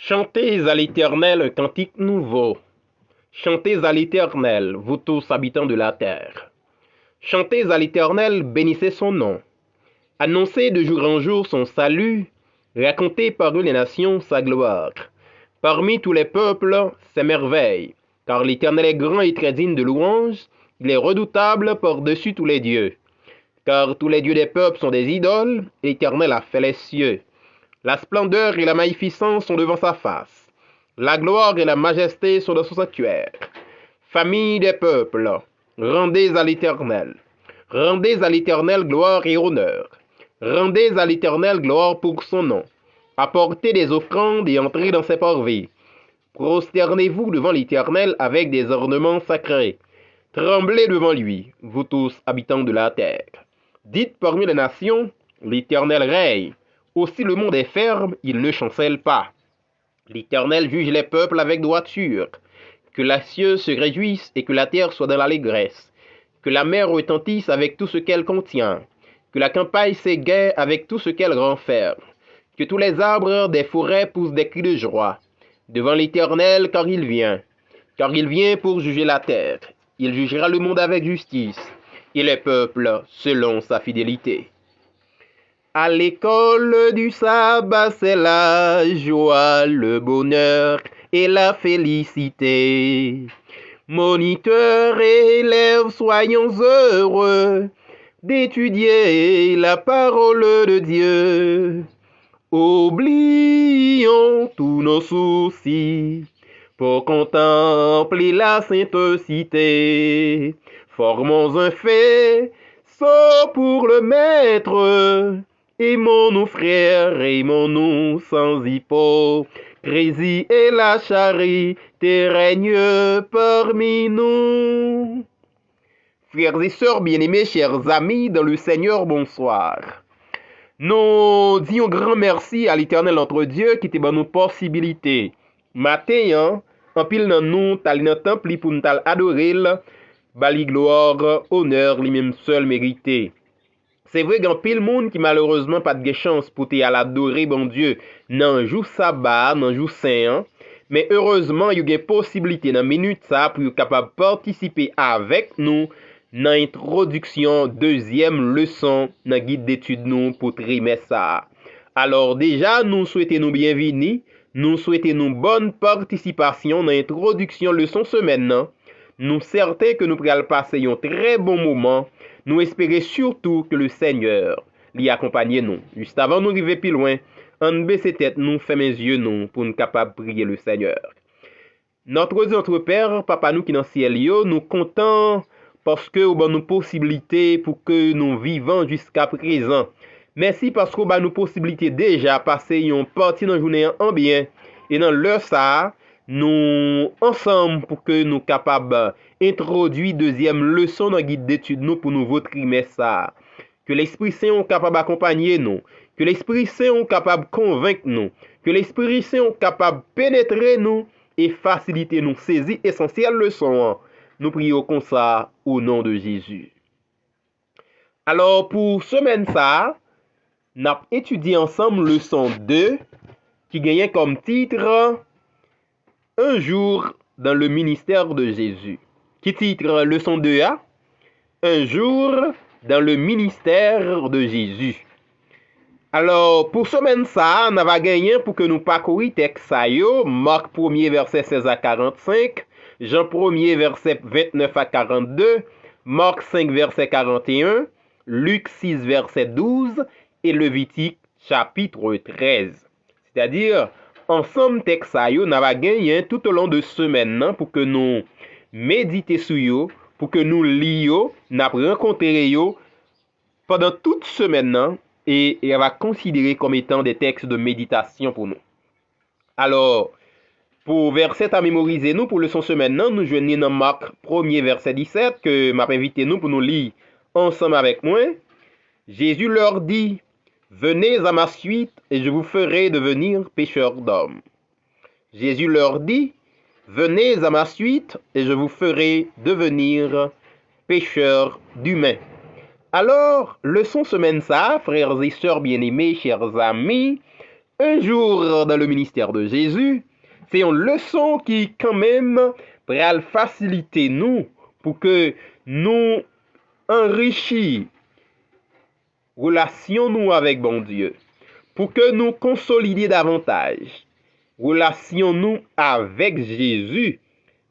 Chantez à l'Éternel un cantique nouveau. Chantez à l'Éternel, vous tous habitants de la terre. Chantez à l'Éternel, bénissez son nom. Annoncez de jour en jour son salut, racontez par eux les nations sa gloire. Parmi tous les peuples, ses merveilles, car l'Éternel est grand et très digne de louange, il est redoutable par-dessus tous les dieux. Car tous les dieux des peuples sont des idoles, l'Éternel a fait les cieux. La splendeur et la magnificence sont devant sa face. La gloire et la majesté sont dans son sanctuaire. Famille des peuples, rendez à l'Éternel. Rendez à l'Éternel gloire et honneur. Rendez à l'Éternel gloire pour son nom. Apportez des offrandes et entrez dans ses parvis. Prosternez-vous devant l'Éternel avec des ornements sacrés. Tremblez devant lui, vous tous habitants de la terre. Dites parmi les nations, l'Éternel règne. Aussi le monde est ferme, il ne chancelle pas. L'Éternel juge les peuples avec droiture. Que les cieux se réjouissent et que la terre soit dans l'allégresse. Que la mer retentisse avec tout ce qu'elle contient. Que la campagne s'égaie avec tout ce qu'elle renferme. Que tous les arbres des forêts poussent des cris de joie. Devant l'Éternel, car il vient. Car il vient pour juger la terre. Il jugera le monde avec justice. Et les peuples selon sa fidélité. À l'école du sabbat, c'est la joie, le bonheur et la félicité. Moniteurs et élèves, soyons heureux d'étudier la parole de Dieu. Oublions tous nos soucis pour contempler la sainte cité. Formons un faisceau pour le maître. Aimons-nous frères, aimons-nous sans hypocrisie et la charité règne parmi nous. Frères et sœurs bien-aimés, chers amis, dans le Seigneur, bonsoir. Nous disons grand merci à l'Éternel notre Dieu qui te donne nos possibilités. Matin, en pile dans nous, t'as dans temple pour nous adorer, bali gloire, honneur, lui-même seul mérité. C'est vrai qu'il y a pile monde qui malheureusement pas de chance pour te adorer bon Dieu dans jour sabbat, dans jour saint, mais heureusement il y a une possibilité dans minute ça pour capable participer avec nous dans l'introduction deuxième leçon dans guide d'études nous pour trimestre ça. Alors déjà nous souhaitons nous bienvenue, nous souhaitons nous bonne participation dans l'introduction leçon semaine. Nous certains que nous pourrons passer un très bon moment. Nous espérons surtout que le Seigneur l'y accompagne nous. Juste avant nous arriver plus loin, on baisse tête, nous ferme les yeux nous pour nous capable prier le Seigneur. Notre Père, Papa nous qui dans le ciel, nous comptons parce que vous avez nous possibilités pour que nous vivons jusqu'à présent. Merci parce que vous avez nous possibilités déjà passer une partie de la journée en bien et dans l'heure ça, nous ensemble pour que nous capables introduire deuxième leçon dans guide d'études nous pour nouveau trimestre. Que l'Esprit Saint est capable d'accompagner nous, que l'Esprit Saint est capable de convaincre nous, que l'Esprit Saint est capable de pénétrer nous et faciliter nous saisir essentielle leçon. Nous prions comme ça au nom de Jésus. Alors pour semaine ça, nous avons étudié ensemble leçon 2 qui gagnait comme titre Un jour dans le ministère de Jésus. Qui titre leçon 2A? Un jour dans le ministère de Jésus. Alors, pour semaine ça, on va gagner pour que nous parcourions texte ça yo, Marc 1er verset 16 à 45, Jean 1er verset 29 à 42, Marc 5 verset 41, Luc 6 verset 12 et Lévitique chapitre 13. C'est-à-dire ensemble texte ça yo n'a va gagner tout au long de semaine pour que nous méditer sur yo, pour que nous lions, n'a rencontrer yo pendant toute semaine et on va considérer comme étant des textes de méditation pour nous. Alors, pour verset à mémoriser nous pour leçon semaine, nous joignons dans Marc 1er verset 17 que m'a invité nous pour nous lire ensemble avec moi. Jésus leur dit: Venez à ma suite et je vous ferai devenir pécheurs d'hommes. Jésus leur dit: Venez à ma suite et je vous ferai devenir pécheurs d'humains. Alors, leçon semaine ça, frères et sœurs bien-aimés, chers amis, un jour dans le ministère de Jésus, c'est une leçon qui quand même va faciliter nous pour que nous enrichir relation nous avec bon Dieu, pour que nous consolidions davantage relation nous avec Jésus,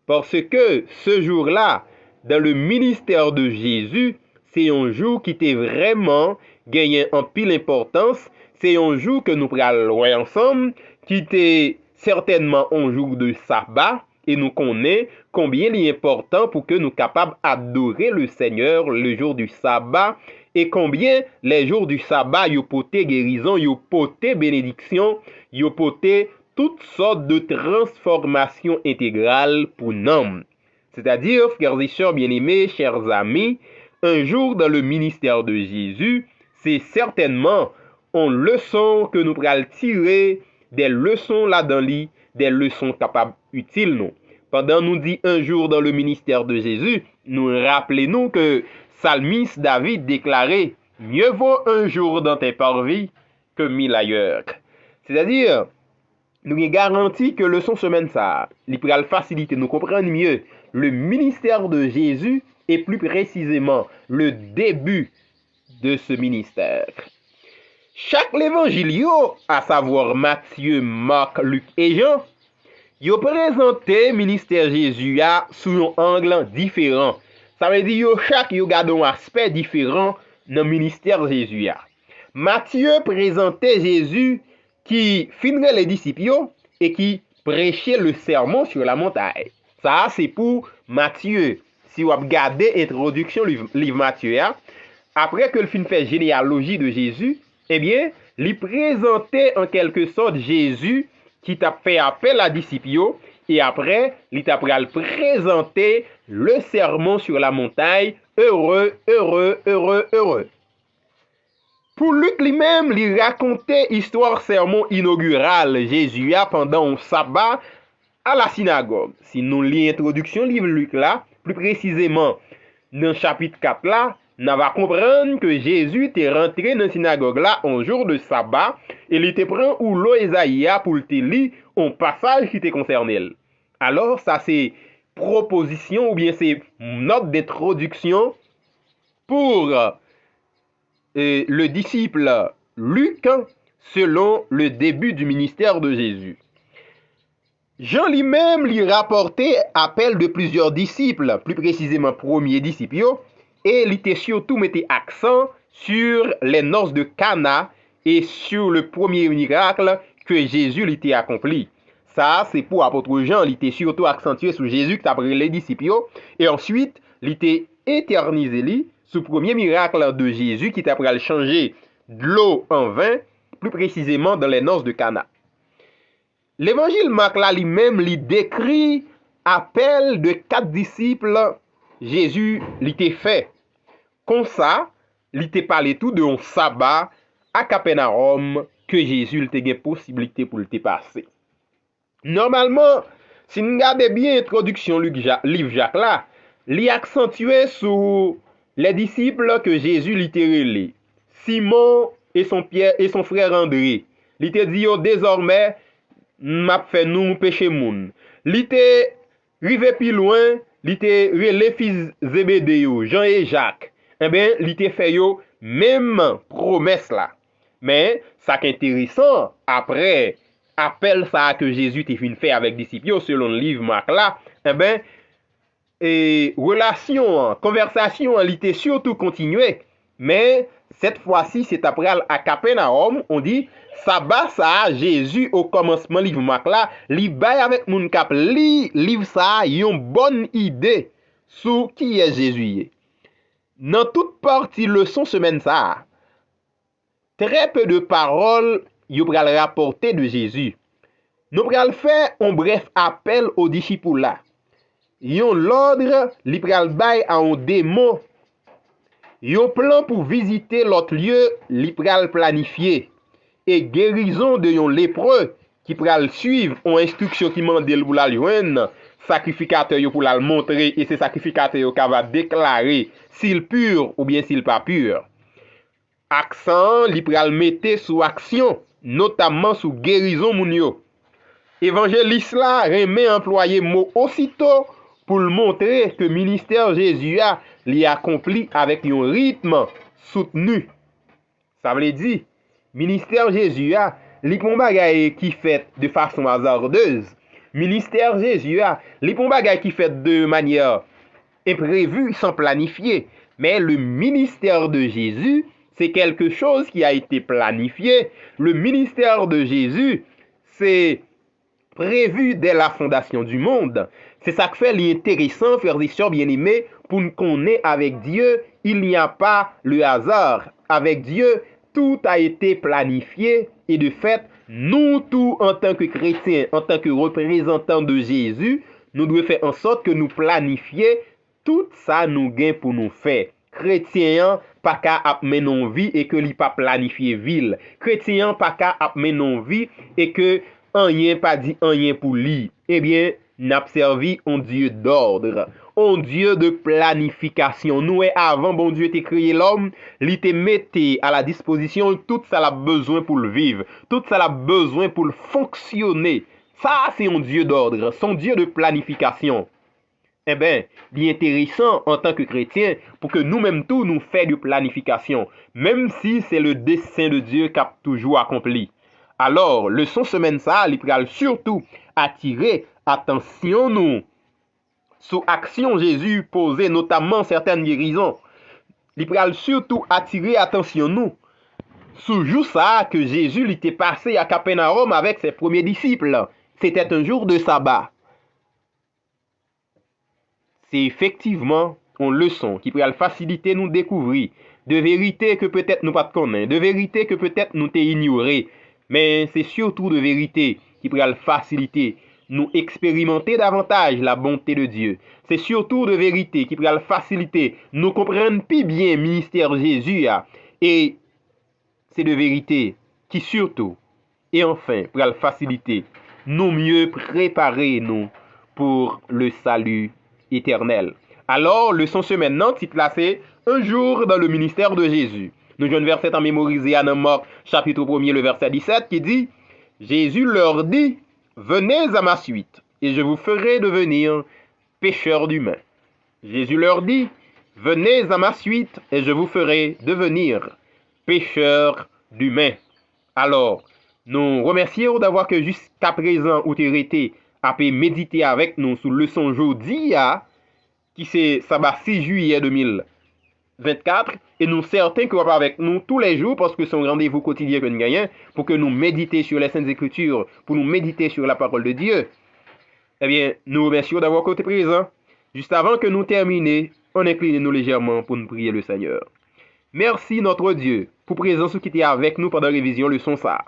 parce que ce jour-là, dans le ministère de Jésus, c'est un jour qui était vraiment gagné en pile importance. C'est un jour que nous prenons ensemble, qui était certainement un jour de sabbat, et nous connaissons combien il est important pour que nous soyons capables d'adorer le Seigneur le jour du sabbat, et combien les jours du sabbat, ils portent guérison, ils portent bénédiction, ils portent toutes sortes de transformations intégrales pour nous. C'est-à-dire, frères et sœurs bien-aimés, chers amis, un jour dans le ministère de Jésus, c'est certainement une leçon que nous pourrons tirer, des leçons là-dedans, des leçons capables utiles nous. Pendant nous dit un jour dans le ministère de Jésus, nous rappelons que Psalmiste David déclarait « Mieux vaut un jour dans tes parvis que 1000 ailleurs ». C'est-à-dire, nous avons garanti que leçon semaine ça, il pourra faciliter, nous comprendre mieux le ministère de Jésus et plus précisément le début de ce ministère. Chaque évangile, à savoir Matthieu, Marc, Luc et Jean, ils ont présenté le ministère de Jésus sous un angle différent. Ça veut dire que chaque garde un aspect différent dans le ministère de Jésus. Matthieu présentait Jésus qui finirait les disciples et qui prêchait le sermon sur la montagne. Ça, c'est pour Matthieu. Si vous regardez l'introduction du livre Matthieu, après que le film fait généalogie de Jésus, eh bien, il présentait en quelque sorte Jésus qui t'a fait appel à disciples et après, il t'a présenté le sermon sur la montagne, heureux, heureux, heureux, heureux. Pour Luc lui-même, il racontait histoire sermon inaugural Jésus pendant un sabbat à la synagogue. Si nous lisons l'introduction livre Luc là, plus précisément dans le chapitre 4 là, nous va comprendre que Jésus était rentré dans la synagogue là un jour de sabbat et il était prend ou l'eau Isaïe pour te lire un passage qui te concerne. Alors ça c'est proposition ou bien c'est note d'introduction pour le disciple Luc selon le début du ministère de Jésus. Jean lui-même lui rapportait appel de plusieurs disciples, plus précisément premier disciple, et il était surtout mettait accent sur les noces de Cana et sur le premier miracle que Jésus l'était accompli. Ça, c'est pour apôtre Jean, il était surtout accentué sur Jésus qui a pris les disciples, et ensuite, il était éternisé sur le premier miracle de Jésus qui t'a pris changer de l'eau en vin, plus précisément dans les noces de Cana. L'évangile Marc là lui-même lui décrit appel de 4 disciples Jésus l'était fait. Comme ça, il t'a parlé tout de un sabbat à Capernaum que Jésus t'a eu possibilité pour le passer. Normalement, si nous regardons bien l'introduction du livre Jacques là, il accentué sur les disciples que Jésus littéralement. Simon et son Pierre et son frère André. Il t'a dit désormais m'a fait nous péché moun. Li te rive plus loin, li te relé fils Zébédée, Jean et Jacques. Eh bien, li te fait yo même promesse là. Mais ça qui est intéressant après appel ça que Jésus t'a fait avec disciples selon le livre Marc là, eh bien relation, conversation li te surtout continué, mais cette fois-ci c'est après à Capernaum, on dit sabbat ça Jésus au commencement livre Marc là, li bay avec moun k'ap li livre ça yon bonne idée sur qui est Jésus. Dans toute partie leçon semaine ça, très peu de paroles yo pral rapporter de Jésus. Nous pral faire un bref appel aux disciples là. Yon l'ordre li pral bay à un démon. Yon plan pour visiter l'autre lieu li pral planifié. Et guérison de yon lépreux qui pral suivre une instruction qui mande pour la joindre sacrificateur pour la montrer et c'est sacrificateur qui va déclarer s'il pur ou bien s'il pas pur. Accent li pral mettre sous action notamment sous guérison moun yo. Évangéliste là remet employer mot aussitôt pour le montrer que ministère Jésus a li accompli avec un rythme soutenu. Ça veut dire ministère Jésus a li pon bagay qui fait de façon hasardeuse. Ministère Jésus a li pon bagay qui fait de manière imprévue sans planifier. Mais le ministère de Jésus, c'est quelque chose qui a été planifié. Le ministère de Jésus, c'est prévu dès la fondation du monde. C'est ça qui fait l'intéressant, frères et sœurs bien-aimés, pour nous connaître avec Dieu, il n'y a pas le hasard. Avec Dieu, tout a été planifié et de fait, nous tous en tant que chrétiens, en tant que représentants de Jésus, nous devons faire en sorte que nous planifions tout ça nous gain pour nous faire. Chrétien pas qu'à amener nos vie et que li pas planifier ville. Chrétien pas qu'à amener nos vie et que rien pas dit rien pour lui. Eh bien, n'a servi un Dieu d'ordre, un Dieu de planification. Nous avant bon Dieu t'a créé l'homme, il te mettait à la disposition tout ça a besoin pour le vivre, tout ça a besoin pour le fonctionner. Ça c'est un Dieu d'ordre, son Dieu de planification. Eh bien, bien intéressant en tant que chrétien pour que nous-mêmes tous nous fassions de planification, même si c'est le dessein de Dieu qui a toujours accompli. Alors, leçon semaine ça, il va surtout attirer attention nous sous action Jésus posée, notamment certaines guérisons. Il va surtout attirer attention nous sous jour ça que Jésus était passé à Capernaum avec ses premiers disciples. C'était un jour de sabbat. C'est effectivement une leçon qui pourrait faciliter nous découvrir de vérités que peut-être nous pas connaître, de vérités que peut-être nous t'ai ignoré, mais c'est surtout de vérités qui pourrait faciliter nous expérimenter davantage la bonté de Dieu. C'est surtout de vérités qui pourrait faciliter nous comprendre plus bien ministère Jésus et c'est de vérités qui surtout et enfin pourrait faciliter nous mieux préparer nous pour le salut éternel. Alors, leçon semaine maintenant, titre c'est un jour dans le ministère de Jésus. Nous avons un verset à mémoriser à Marc chapitre 1er, le verset 17 qui dit Jésus leur dit venez à ma suite et je vous ferai devenir pécheurs d'humains. Jésus leur dit venez à ma suite et je vous ferai devenir pécheurs d'humains. Alors, nous remercions d'avoir que jusqu'à présent vous avez été à méditer avec nous sur leçon jeudi qui c'est sabbat 6 juillet 2024 et nous certains que vous avec nous tous les jours parce que c'est un rendez-vous quotidien que nous gagnons pour que nous méditions sur les Saintes Écritures, pour nous méditer sur la parole de Dieu. Eh bien, nous remercions d'avoir côté présent. Juste avant que nous terminions, on incline-nous légèrement pour nous prier le Seigneur. Merci notre Dieu pour présence qui était avec nous pendant la révision leçon ça.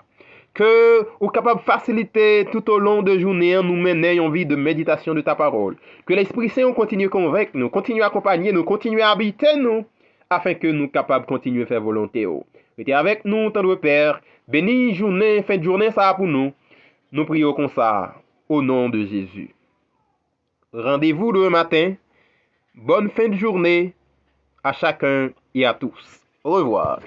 Que vous capable de faciliter tout au long de la journée, nous mener en vie de méditation de ta parole. Que l'Esprit Saint continue à convaincre nous, continue à accompagner nous, continue à habiter nous, afin que nous capables de continuer à faire volonté. Restez avec nous, tendre Père. Bénis journée, fin de journée, ça pour nous. Nous prions comme ça, au nom de Jésus. Rendez-vous demain matin. Bonne fin de journée à chacun et à tous. Au revoir.